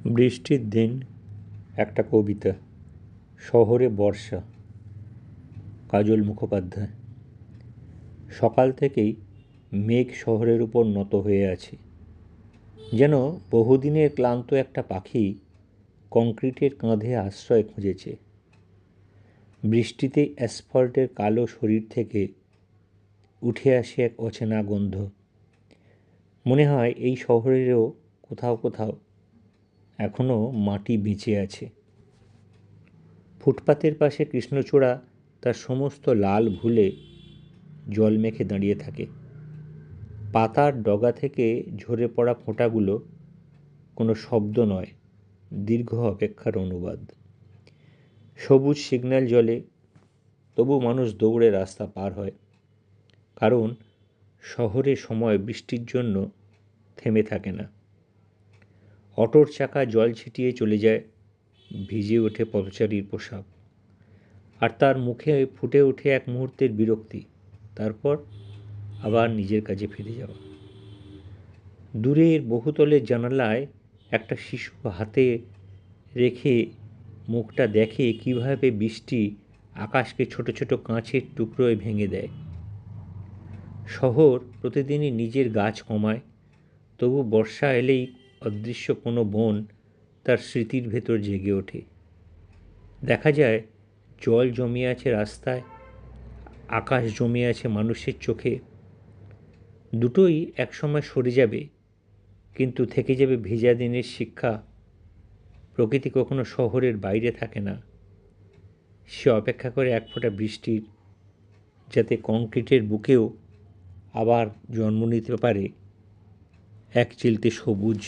বৃষ্টির দিন একটা কবিতা। শহরে বর্ষা, কাজল মুখোপাধ্যায়। সকাল থেকেই মেঘ শহরের উপর নত হয়ে আছে, যেন বহুদিনের ক্লান্ত একটা পাখি কংক্রিটের কাঁধে আশ্রয় খুঁজেছে। বৃষ্টিতে অ্যাসফল্টের কালো শরীর থেকে উঠে আসে এক অচেনা গন্ধ। মনে হয় এই শহরেরও কোথাও কোথাও এখনও মাটি বেঁচে আছে। ফুটপাতের পাশে কৃষ্ণচূড়া তার সমস্ত লাল ভুলে জল মেখে দাঁড়িয়ে থাকে। পাতার ডগা থেকে ঝরে পড়া ফোঁটাগুলো কোনো শব্দ নয়, দীর্ঘ অপেক্ষার অনুবাদ। সবুজ সিগন্যাল জ্বলে, তবু মানুষ দৌড়ে রাস্তা পার হয়, কারণ শহরে সময় বৃষ্টির জন্য থেমে থাকে না। অটোর চাকা জল ছিটিয়ে চলে যায়, ভিজে ওঠে পথচারীর পোশাক, আর তার মুখে ফুটে ওঠে এক মুহূর্তের বিরক্তি, তারপর আবার নিজের কাজে ফিরে যাওয়া। দূরের বহুতলের জানালায় একটা শিশু হাতে রেখে মুখটা দেখে কিভাবে বৃষ্টি আকাশকে ছোট ছোট কাঁচের টুকরোয় ভেঙে দেয়। শহর প্রতিদিনই নিজের গাছ কমায়, তবু বর্ষা এলেই অদৃশ্য কোনো বন তার স্মৃতির ভেতর জেগে ওঠে। দেখা যায় জল জমে আছে রাস্তায়, আকাশ জমে আছে মানুষের চোখে। দুটোই একসময় সরে যাবে, কিন্তু থেকে যাবে ভেজা দিনের শিক্ষা। প্রকৃতি কখনো শহরের বাইরে থাকে না, সে অপেক্ষা করে এক ফোঁটা বৃষ্টির, যাতে কংক্রিটের বুকেও আবার জন্ম নিতে পারে এক চিলতে সবুজ।